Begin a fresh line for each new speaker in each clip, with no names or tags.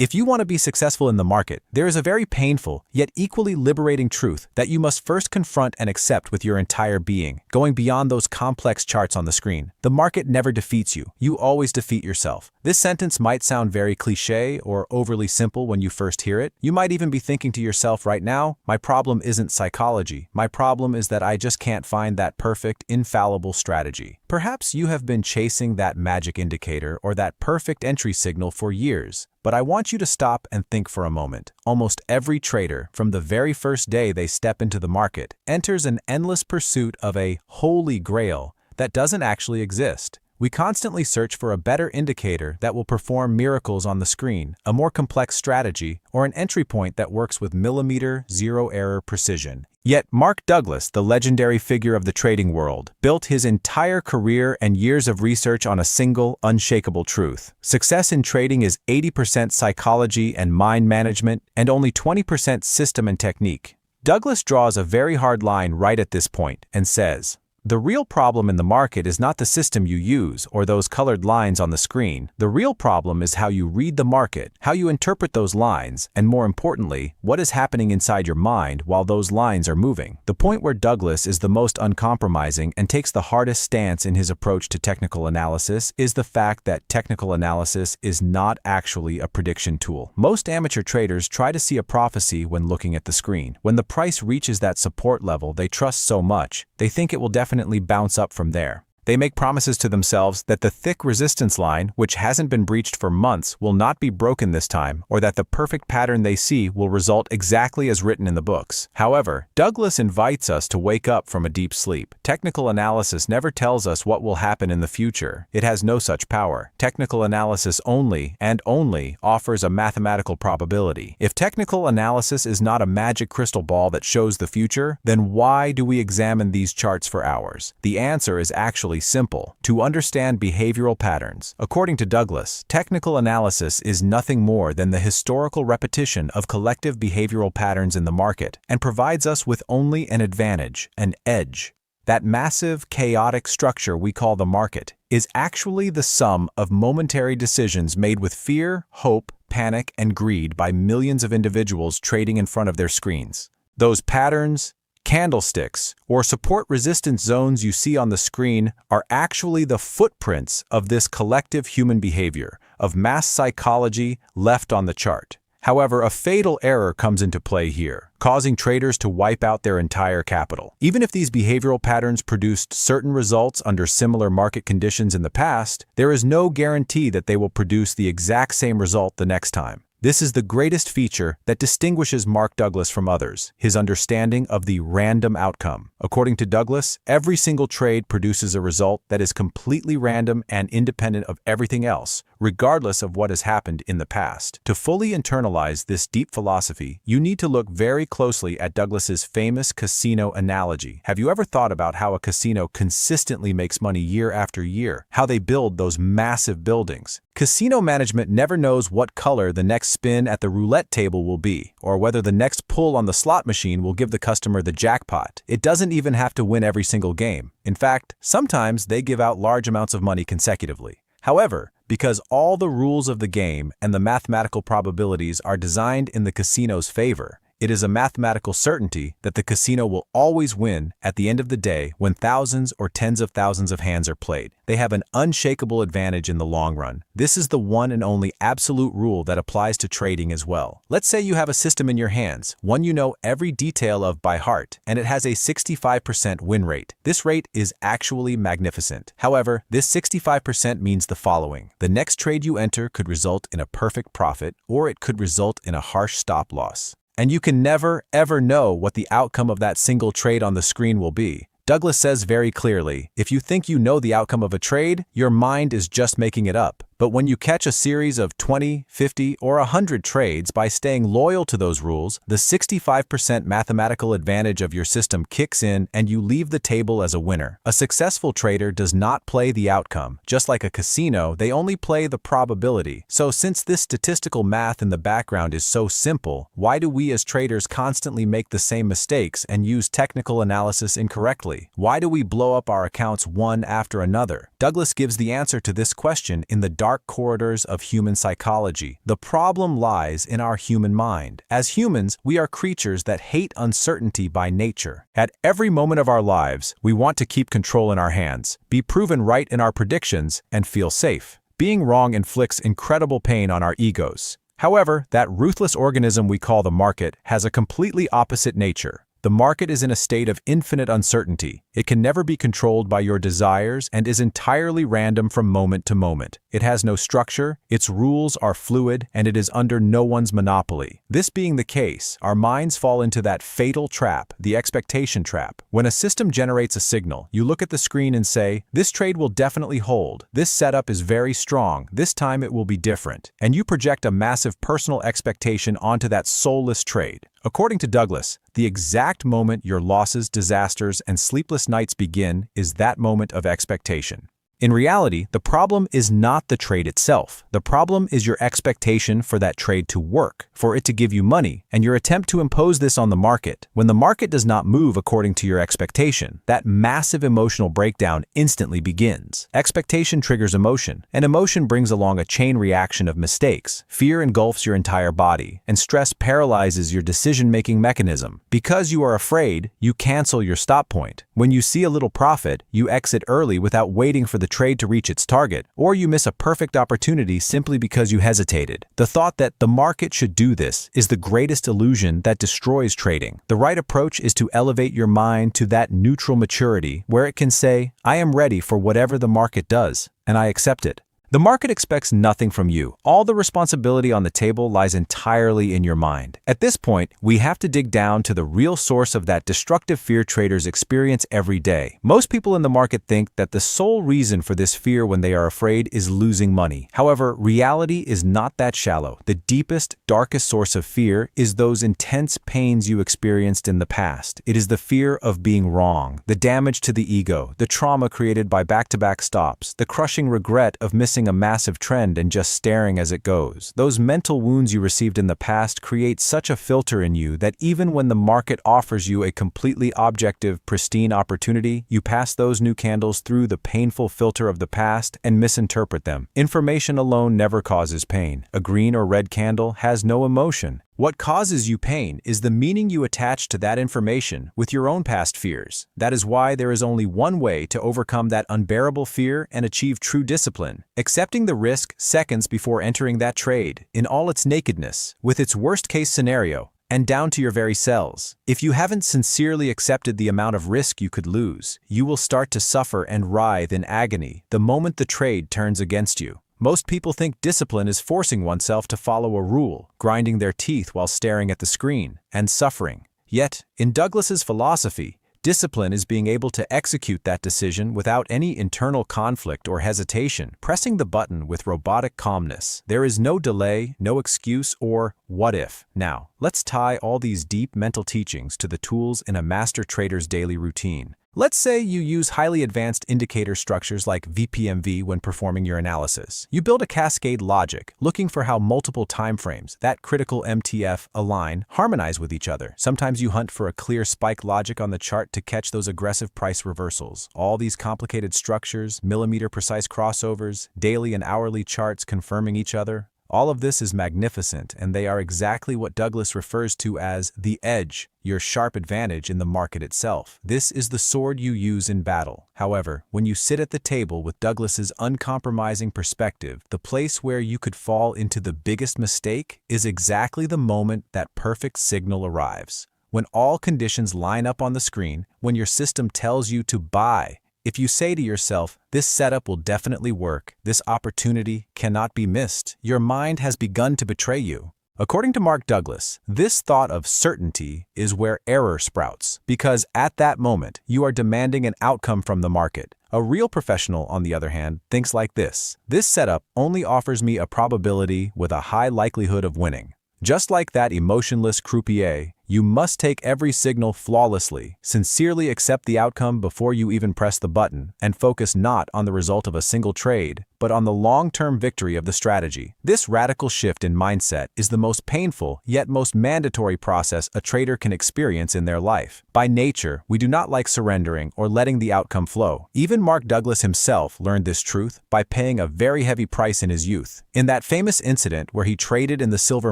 If you want to be successful in the market, there is a very painful, yet equally liberating truth that you must first confront and accept with your entire being, going beyond those complex charts on the screen. The market never defeats you. You always defeat yourself. This sentence might sound very cliché or overly simple when you first hear it. You might even be thinking to yourself right now, my problem isn't psychology. My problem is that I just can't find that perfect, infallible strategy. Perhaps you have been chasing that magic indicator or that perfect entry signal for years. But I want you to stop and think for a moment. Almost every trader, from the very first day they step into the market, enters an endless pursuit of a holy grail that doesn't actually exist. We constantly search for a better indicator that will perform miracles on the screen, a more complex strategy, or an entry point that works with millimeter, zero-error precision. Yet Mark Douglas, the legendary figure of the trading world, built his entire career and years of research on a single, unshakable truth. Success in trading is 80% psychology and mind management, and only 20% system and technique. Douglas draws a very hard line right at this point and says, "The real problem in the market is not the system you use or those colored lines on the screen. The real problem is how you read the market, how you interpret those lines, and more importantly, what is happening inside your mind while those lines are moving." The point where Douglas is the most uncompromising and takes the hardest stance in his approach to technical analysis is the fact that technical analysis is not actually a prediction tool. Most amateur traders try to see a prophecy when looking at the screen. When the price reaches that support level they trust so much, they think it will definitely bounce up from there. They make promises to themselves that the thick resistance line, which hasn't been breached for months, will not be broken this time, or that the perfect pattern they see will result exactly as written in the books. However, Douglas invites us to wake up from a deep sleep. Technical analysis never tells us what will happen in the future. It has no such power. Technical analysis only, and only, offers a mathematical probability. If technical analysis is not a magic crystal ball that shows the future, then why do we examine these charts for hours? The answer is actually simple: to understand behavioral patterns. According to Douglas, technical analysis is nothing more than the historical repetition of collective behavioral patterns in the market and provides us with only an advantage, an edge. That massive, chaotic structure we call the market is actually the sum of momentary decisions made with fear, hope, panic, and greed by millions of individuals trading in front of their screens. Those patterns, candlesticks, or support resistance zones you see on the screen are actually the footprints of this collective human behavior, of mass psychology left on the chart. However, a fatal error comes into play here, causing traders to wipe out their entire capital. Even if these behavioral patterns produced certain results under similar market conditions in the past, there is no guarantee that they will produce the exact same result the next time. This is the greatest feature that distinguishes Mark Douglas from others, his understanding of the random outcome. According to Douglas, every single trade produces a result that is completely random and independent of everything else, regardless of what has happened in the past. To fully internalize this deep philosophy, you need to look very closely at Douglas's famous casino analogy. Have you ever thought about how a casino consistently makes money year after year, how they build those massive buildings? Casino management never knows what color the next spin at the roulette table will be, or whether the next pull on the slot machine will give the customer the jackpot. It doesn't even have to win every single game. In fact, sometimes they give out large amounts of money consecutively. However, because all the rules of the game and the mathematical probabilities are designed in the casino's favor, it is a mathematical certainty that the casino will always win at the end of the day when thousands or tens of thousands of hands are played. They have an unshakable advantage in the long run. This is the one and only absolute rule that applies to trading as well. Let's say you have a system in your hands, one you know every detail of by heart, and it has a 65% win rate. This rate is actually magnificent. However, this 65% means the following. The next trade you enter could result in a perfect profit, or it could result in a harsh stop loss. And you can never, ever know what the outcome of that single trade on the screen will be. Douglas says very clearly, if you think you know the outcome of a trade, your mind is just making it up. But when you catch a series of 20, 50, or 100 trades by staying loyal to those rules, the 65% mathematical advantage of your system kicks in and you leave the table as a winner. A successful trader does not play the outcome. Just like a casino, they only play the probability. So since this statistical math in the background is so simple, why do we as traders constantly make the same mistakes and use technical analysis incorrectly? Why do we blow up our accounts one after another? Douglas gives the answer to this question in the dark dark corridors of human psychology. The problem lies in our human mind. As humans, we are creatures that hate uncertainty by nature. At every moment of our lives, we want to keep control in our hands, be proven right in our predictions, and feel safe. Being wrong inflicts incredible pain on our egos. However, that ruthless organism we call the market has a completely opposite nature. The market is in a state of infinite uncertainty. It can never be controlled by your desires and is entirely random from moment to moment. It has no structure, its rules are fluid, and it is under no one's monopoly. This being the case, our minds fall into that fatal trap, the expectation trap. When a system generates a signal, you look at the screen and say, "This trade will definitely hold. This setup is very strong. This time it will be different." And you project a massive personal expectation onto that soulless trade. According to Douglas, the exact moment your losses, disasters, and sleepless nights begin is that moment of expectation. In reality, the problem is not the trade itself. The problem is your expectation for that trade to work, for it to give you money, and your attempt to impose this on the market. When the market does not move according to your expectation, that massive emotional breakdown instantly begins. Expectation triggers emotion, and emotion brings along a chain reaction of mistakes. Fear engulfs your entire body, and stress paralyzes your decision-making mechanism. Because you are afraid, you cancel your stop point. When you see a little profit, you exit early without waiting for the trade to reach its target, or you miss a perfect opportunity simply because you hesitated. The thought that the market should do this is the greatest illusion that destroys trading. The right approach is to elevate your mind to that neutral maturity where it can say, "I am ready for whatever the market does, and I accept it." The market expects nothing from you. All the responsibility on the table lies entirely in your mind. At this point, we have to dig down to the real source of that destructive fear traders experience every day. Most people in the market think that the sole reason for this fear when they are afraid is losing money. However, reality is not that shallow. The deepest, darkest source of fear is those intense pains you experienced in the past. It is the fear of being wrong, the damage to the ego, the trauma created by back-to-back stops, the crushing regret of missing a massive trend and just staring as it goes. Those mental wounds you received in the past create such a filter in you that even when the market offers you a completely objective, pristine opportunity, you pass those new candles through the painful filter of the past and misinterpret them. Information alone never causes pain. A green or red candle has no emotion. What causes you pain is the meaning you attach to that information with your own past fears. That is why there is only one way to overcome that unbearable fear and achieve true discipline: accepting the risk seconds before entering that trade, in all its nakedness, with its worst-case scenario, and down to your very cells. If you haven't sincerely accepted the amount of risk you could lose, you will start to suffer and writhe in agony the moment the trade turns against you. Most people think discipline is forcing oneself to follow a rule, grinding their teeth while staring at the screen, and suffering. Yet, in Douglas's philosophy, discipline is being able to execute that decision without any internal conflict or hesitation, pressing the button with robotic calmness. There is no delay, no excuse, or what if. Now, let's tie all these deep mental teachings to the tools in a master trader's daily routine. Let's say you use highly advanced indicator structures like VPMV when performing your analysis. You build a cascade logic, looking for how multiple timeframes, that critical MTF, align, harmonize with each other. Sometimes you hunt for a clear spike logic on the chart to catch those aggressive price reversals. All these complicated structures, millimeter-precise crossovers, daily and hourly charts confirming each other. All of this is magnificent, and they are exactly what Douglas refers to as the edge, your sharp advantage in the market itself. This is the sword you use in battle. However, when you sit at the table with Douglas's uncompromising perspective, the place where you could fall into the biggest mistake is exactly the moment that perfect signal arrives. When all conditions line up on the screen, when your system tells you to buy. If you say to yourself, "This setup will definitely work, this opportunity cannot be missed," your mind has begun to betray you. According to Mark Douglas, this thought of certainty is where error sprouts, because at that moment, you are demanding an outcome from the market. A real professional, on the other hand, thinks like this: "This setup only offers me a probability with a high likelihood of winning." Just like that emotionless croupier, You must take every signal flawlessly, sincerely accept the outcome before you even press the button, and focus not on the result of a single trade, but on the long-term victory of the strategy. This radical shift in mindset is the most painful yet most mandatory process a trader can experience in their life. By nature, we do not like surrendering or letting the outcome flow. Even Mark Douglas himself learned this truth by paying a very heavy price in his youth. In that famous incident where he traded in the silver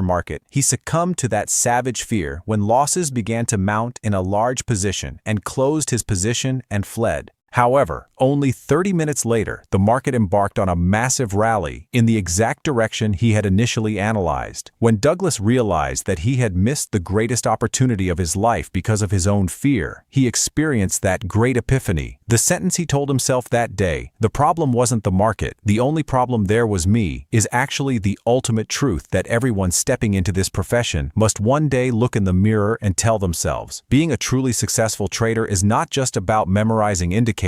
market, he succumbed to that savage fear when losses began to mount in a large position and closed his position and fled. However, only 30 minutes later, the market embarked on a massive rally in the exact direction he had initially analyzed. When Douglas realized that he had missed the greatest opportunity of his life because of his own fear, he experienced that great epiphany. The sentence he told himself that day, "The problem wasn't the market, the only problem there was me," is actually the ultimate truth that everyone stepping into this profession must one day look in the mirror and tell themselves. Being a truly successful trader is not just about memorizing indicators.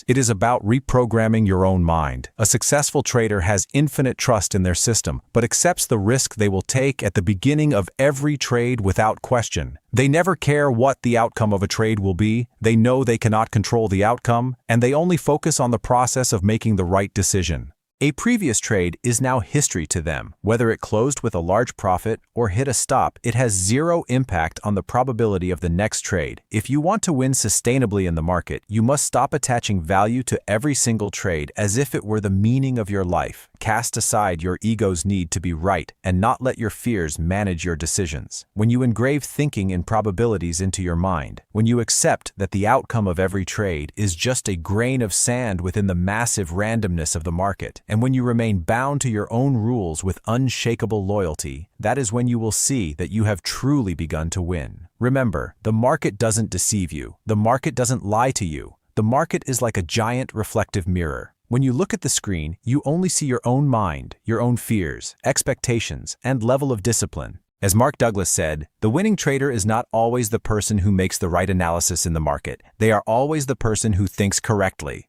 It is about reprogramming your own mind. A successful trader has infinite trust in their system, but accepts the risk they will take at the beginning of every trade without question. They never care what the outcome of a trade will be, they know they cannot control the outcome, and they only focus on the process of making the right decision. A previous trade is now history to them. Whether it closed with a large profit or hit a stop, it has zero impact on the probability of the next trade. If you want to win sustainably in the market, you must stop attaching value to every single trade as if it were the meaning of your life. Cast aside your ego's need to be right and not let your fears manage your decisions. When you engrave thinking in probabilities into your mind, when you accept that the outcome of every trade is just a grain of sand within the massive randomness of the market, and when you remain bound to your own rules with unshakable loyalty, that is when you will see that you have truly begun to win. Remember, the market doesn't deceive you. The market doesn't lie to you. The market is like a giant reflective mirror. When you look at the screen, you only see your own mind, your own fears, expectations, and level of discipline. As Mark Douglas said, the winning trader is not always the person who makes the right analysis in the market. They are always the person who thinks correctly.